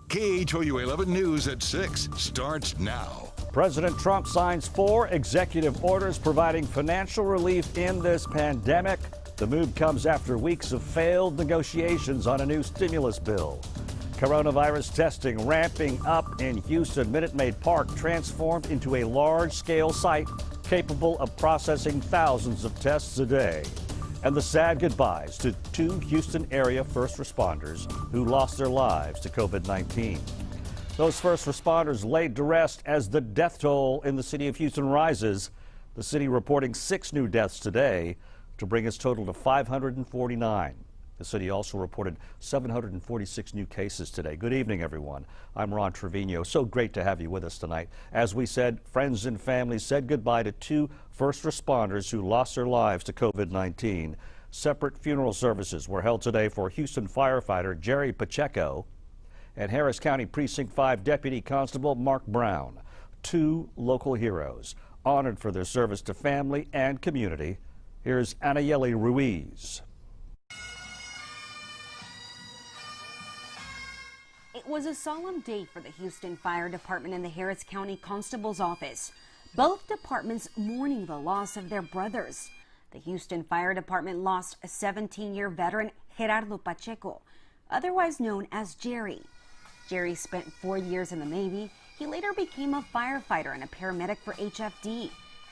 KHOU 11 News at 6 starts now. President Trump signs 4 executive orders providing financial relief in this pandemic. The move comes after weeks of failed negotiations on a new stimulus bill. Coronavirus testing ramping up in Houston. Minute Maid Park transformed into a large-scale site capable of processing thousands of tests a day. And the sad goodbyes to 2 Houston area first responders who lost their lives to COVID-19. Those first responders laid to rest as the death toll in the city of Houston rises. The city reporting 6 new deaths today to bring its total to 549. The city also reported 746 new cases today. Good evening, everyone. I'm Ron Trevino. So great to have you with us tonight. As we said, friends and families said goodbye to 2 first responders who lost their lives to COVID-19. Separate funeral services were held today for Houston firefighter Jerry Pacheco and Harris County Precinct 5 Deputy Constable Mark Brown. 2 local heroes honored for their service to family and community. Here's Anayeli Ruiz. It was a solemn day for the Houston Fire Department and the Harris County Constable's Office. Both departments mourning the loss of their brothers. The Houston Fire Department lost a 17-year veteran, Gerardo Pacheco, otherwise known as Jerry. Jerry spent 4 years in the Navy. He later became a firefighter and a paramedic for HFD.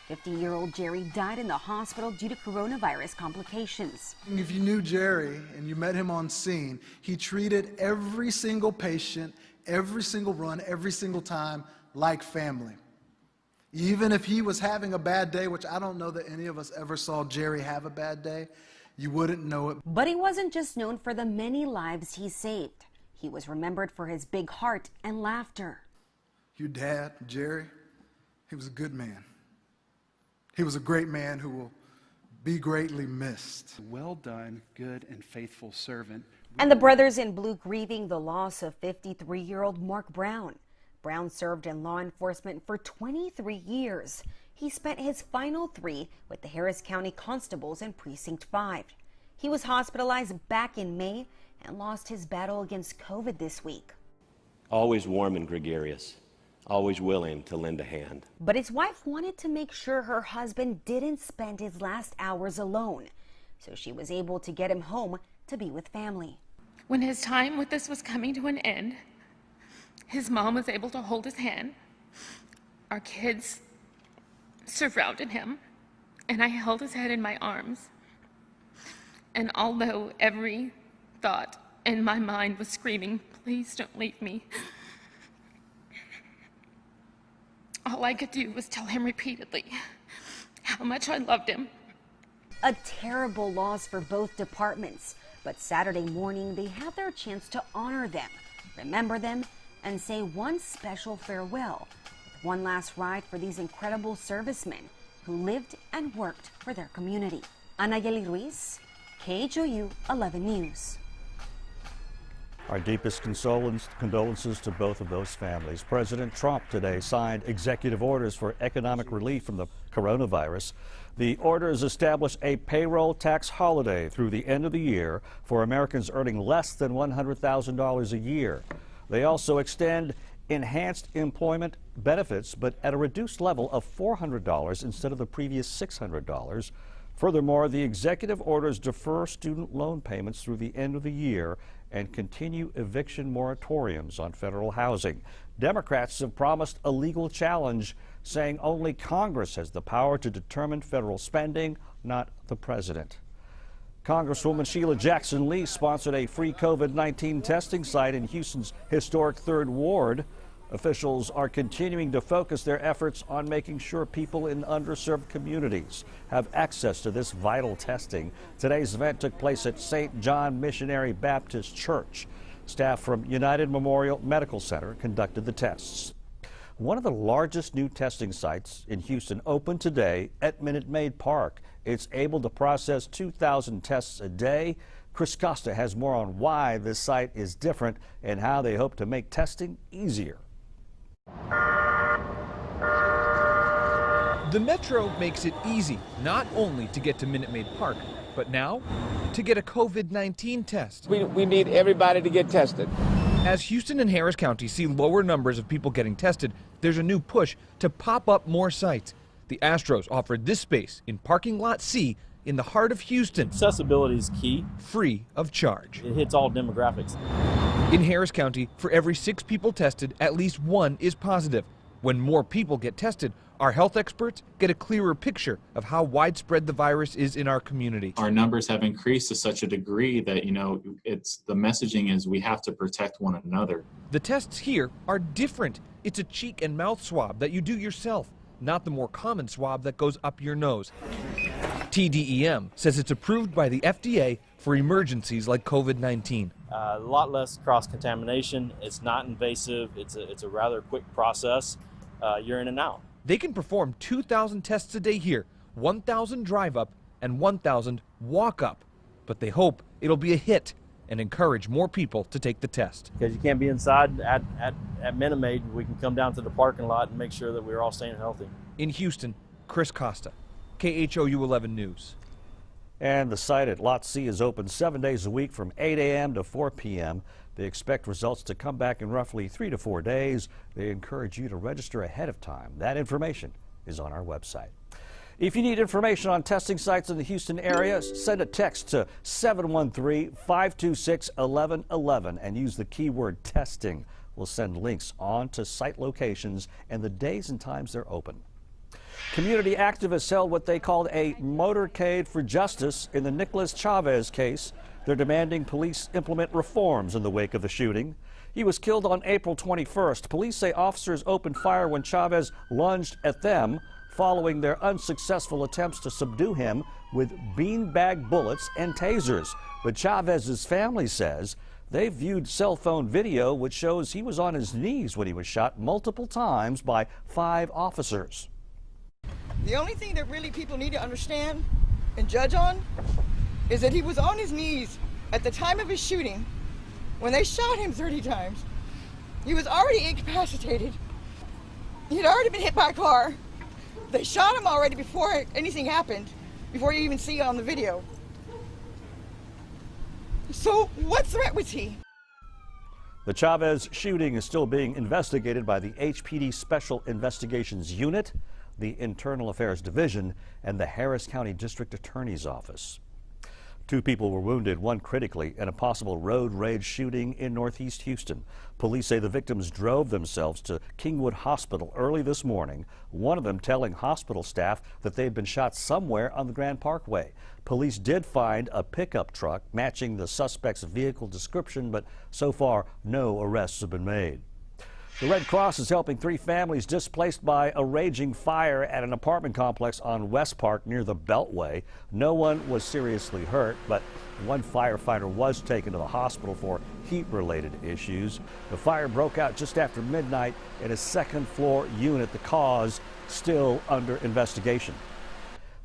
50-year-old Jerry died in the hospital due to coronavirus complications. If you knew Jerry and you met him on scene, he treated every single patient, every single run, every single time like family. Even if he was having a bad day, which I don't know that any of us ever saw Jerry have a bad day, you wouldn't know it. But he wasn't just known for the many lives he saved. He was remembered for his big heart and laughter. Your dad, Jerry, he was a good man. He was a great man who will be greatly missed. Well done, good and faithful servant. And the brothers in blue grieving the loss of 53-year-old Mark Brown. Brown served in law enforcement for 23 years. He spent his final 3 with the Harris County Constables in Precinct 5. He was hospitalized back in May and lost his battle against COVID this week. Always warm and gregarious. Always willing to lend a hand. But his wife wanted to make sure her husband didn't spend his last hours alone, so she was able to get him home to be with family. When his time with us was coming to an end, his mom was able to hold his hand. Our kids surrounded him, and I held his head in my arms. And although every thought in my mind was screaming, "Please don't leave me," all I could do was tell him repeatedly how much I loved him. A terrible loss for both departments, but Saturday morning they had their chance to honor them, remember them, and say one special farewell with one last ride for these incredible servicemen who lived and worked for their community. Anayeli Ruiz, KHOU 11 News. Our deepest condolences to both of those families. President Trump today signed executive orders for economic relief from the coronavirus. The orders establish a payroll tax holiday through the end of the year for Americans earning less than $100,000 a year. They also extend enhanced employment benefits, but at a reduced level of $400 instead of the previous $600. Furthermore, the executive orders defer student loan payments through the end of the year and continue eviction moratoriums on federal housing. Democrats have promised a legal challenge, saying only Congress has the power to determine federal spending, not the president. Congresswoman Sheila Jackson Lee sponsored a free COVID-19 testing site in Houston's historic 3rd Ward. Officials are continuing to focus their efforts on making sure people in underserved communities have access to this vital testing. Today's event took place at St. John Missionary Baptist Church. Staff from United Memorial Medical Center conducted the tests. One of the largest new testing sites in Houston opened today at Minute Maid Park. It's able to process 2,000 tests a day. Chris Costa has more on why this site is different and how they hope to make testing easier. The Metro makes it easy not only to get to Minute Maid Park, but now to get a COVID-19 test. We need everybody to get tested. As Houston and Harris County see lower numbers of people getting tested, there's a new push to pop up more sites. The Astros offered this space in parking lot C in the heart of Houston. Accessibility is key. Free of charge. It hits all demographics. In Harris County, for every 6 people tested, at least 1 is positive. When more people get tested, our health experts get a clearer picture of how widespread the virus is in our community. Our numbers have increased to such a degree that, the messaging is we have to protect one another. The tests here are different. It's a cheek and mouth swab that you do yourself, not the more common swab that goes up your nose. TDEM says it's approved by the FDA for emergencies like COVID-19. A lot less cross-contamination. It's not invasive. It's a rather quick process. You're in and out. They can perform 2,000 tests a day here, 1,000 drive up and 1,000 walk up. But they hope it'll be a hit and encourage more people to take the test. Because you can't be inside at Minimade, we can come down to the parking lot and make sure that we're all staying healthy. In Houston, Chris Costa, KHOU 11 News. And the site at Lot C is open 7 days a week from 8 a.m. to 4 p.m. They expect results to come back in roughly 3 to 4 days. They encourage you to register ahead of time. That information is on our website. If you need information on testing sites in the Houston area, send a text to 713-526-1111 and use the keyword testing. We'll send links on to site locations and the days and times they're open. Community activists held what they called a motorcade for justice in the Nicholas Chavez case. They're demanding police implement reforms in the wake of the shooting. He was killed on April 21st. Police say officers opened fire when Chavez lunged at them following their unsuccessful attempts to subdue him with beanbag bullets and tasers. But Chavez's family says they viewed cell phone video which shows he was on his knees when he was shot multiple times by 5 officers. The only thing that really people need to understand and judge on is that he was on his knees at the time of his shooting when they shot him 30 times. He was already incapacitated. He'd already been hit by a car. They shot him already before anything happened, before you even see it on the video. So what threat was he? The Chavez shooting is still being investigated by the HPD Special Investigations Unit, the Internal Affairs Division, and the Harris County District Attorney's Office. 2 people were wounded, 1 critically, in a possible road rage shooting in Northeast Houston. Police say the victims drove themselves to Kingwood Hospital early this morning, one of them telling hospital staff that they'd been shot somewhere on the Grand Parkway. Police did find a pickup truck matching the suspect's vehicle description, but so far no arrests have been made. The Red Cross is helping 3 families displaced by a raging fire at an apartment complex on West Park near the Beltway. No one was seriously hurt, but 1 firefighter was taken to the hospital for heat-related issues. The fire broke out just after midnight in a 2nd-floor unit. The cause still under investigation.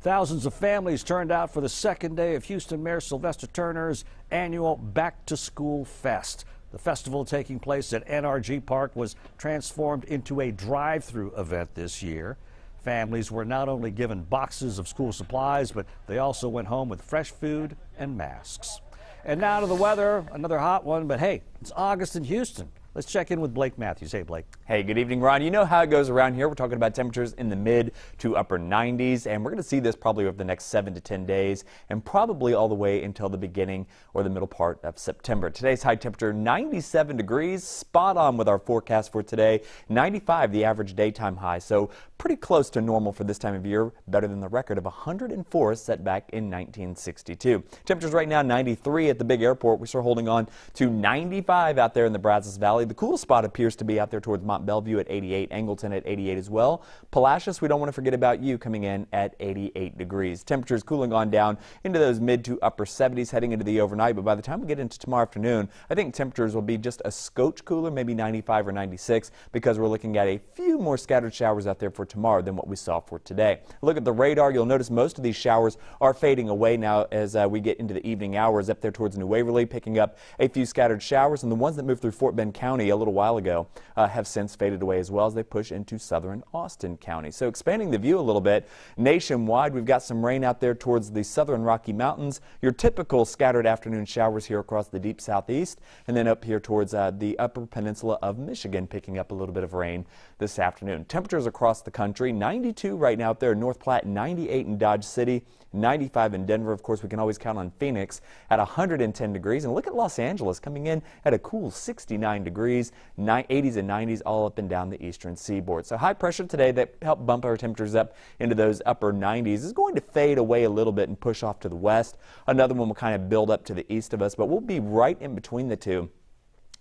Thousands of families turned out for the 2nd day of Houston Mayor Sylvester Turner's annual Back to School Fest. The festival taking place at NRG Park was transformed into a drive-through event this year. Families were not only given boxes of school supplies, but they also went home with fresh food and masks. And now to the weather, another hot one, but hey, it's August in Houston. Let's check in with Blake Matthews. Hey, Blake. Hey, good evening, Ron. You know how it goes around here. We're talking about temperatures in the mid to upper 90s, and we're going to see this probably over the next 7 to 10 days and probably all the way until the beginning or the middle part of September. Today's high temperature, 97 degrees, spot on with our forecast for today. 95, the average daytime high, so pretty close to normal for this time of year, better than the record of 104 set back in 1962. Temperatures right now, 93 at the big airport. We start holding on to 95 out there in the Brazos Valley. The coolest spot appears to be out there towards Mont Belvieu at 88, Angleton at 88 as well. Palacios, we don't want to forget about you, coming in at 88 degrees. Temperatures cooling on down into those mid to upper 70s heading into the overnight, but by the time we get into tomorrow afternoon, I think temperatures will be just a scotch cooler, maybe 95 or 96, because we're looking at a few more scattered showers out there for tomorrow than what we saw for today. Look at the radar. You'll notice most of these showers are fading away now as we get into the evening hours up there towards New Waverly, picking up a few scattered showers, and the ones that move through Fort Bend County County a little while ago have since faded away as well as they push into southern Austin County. So expanding the view a little bit, nationwide we've got some rain out there towards the southern Rocky Mountains. Your typical scattered afternoon showers here across the deep southeast, and then up here towards the upper peninsula of Michigan, picking up a little bit of rain this afternoon. Temperatures across the country, 92 right now out there in North Platte, 98 in Dodge City, 95 in Denver. Of course, we can always count on Phoenix at 110 degrees. And look at Los Angeles coming in at a cool 69 degrees, 80s and 90s all up and down the eastern seaboard. So high pressure today that helped bump our temperatures up into those upper 90s is going to fade away a little bit and push off to the west. Another one will kind of build up to the east of us, but we'll be right in between the two.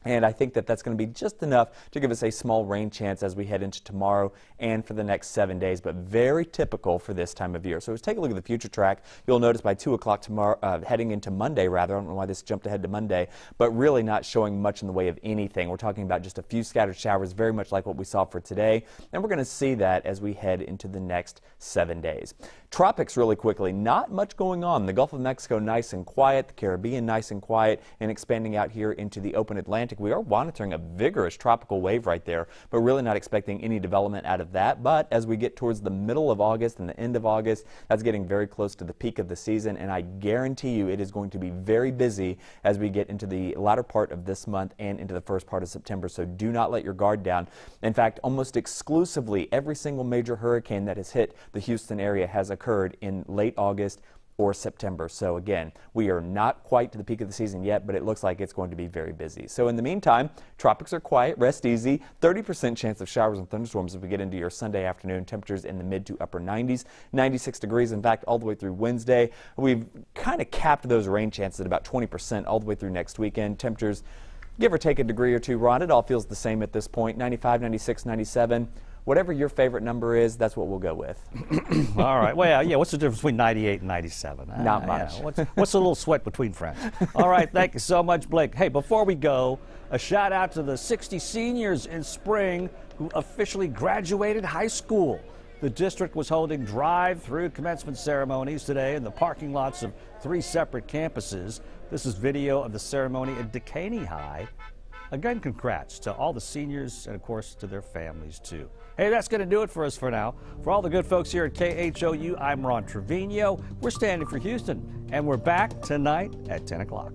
And I think that that's going to be just enough to give us a small rain chance as we head into tomorrow and for the next 7 days, but very typical for this time of year. So let's take a look at the future track. You'll notice by 2 o'clock tomorrow, heading into Monday rather, I don't know why this jumped ahead to Monday, but really not showing much in the way of anything. We're talking about just a few scattered showers, very much like what we saw for today. And we're going to see that as we head into the next 7 days. Tropics really quickly, not much going on. The Gulf of Mexico nice and quiet, the Caribbean nice and quiet, and expanding out here into the open Atlantic. We are monitoring a vigorous tropical wave right there, but really not expecting any development out of that. But as we get towards the middle of August and the end of August, that's getting very close to the peak of the season, and I guarantee you it is going to be very busy as we get into the latter part of this month and into the first part of September, so do not let your guard down. In fact, almost exclusively every single major hurricane that has hit the Houston area has occurred in late August or September. So again, we are not quite to the peak of the season yet, but it looks like it's going to be very busy. So in the meantime, tropics are quiet, rest easy, 30% chance of showers and thunderstorms as we get into your Sunday afternoon. Temperatures in the mid to upper 90s, 96 degrees, in fact, all the way through Wednesday. We've kind of capped those rain chances at about 20% all the way through next weekend. Temperatures, give or take a degree or two, Ron, it all feels the same at this point, 95, 96, 97. Whatever your favorite number is, that's what we'll go with. All right. Well, yeah, what's the difference between 98 and 97? Not much. Yeah, what's a little sweat between friends? All right. Thank you so much, Blake. Hey, before we go, a shout out to the 60 seniors in spring who officially graduated high school. The district was holding drive-through commencement ceremonies today in the parking lots of 3 separate campuses. This is video of the ceremony at Decaney High. Again, congrats to all the seniors and, of course, to their families, too. Hey, that's going to do it for us for now. For all the good folks here at KHOU, I'm Ron Trevino. We're standing for Houston, and we're back tonight at 10 o'clock.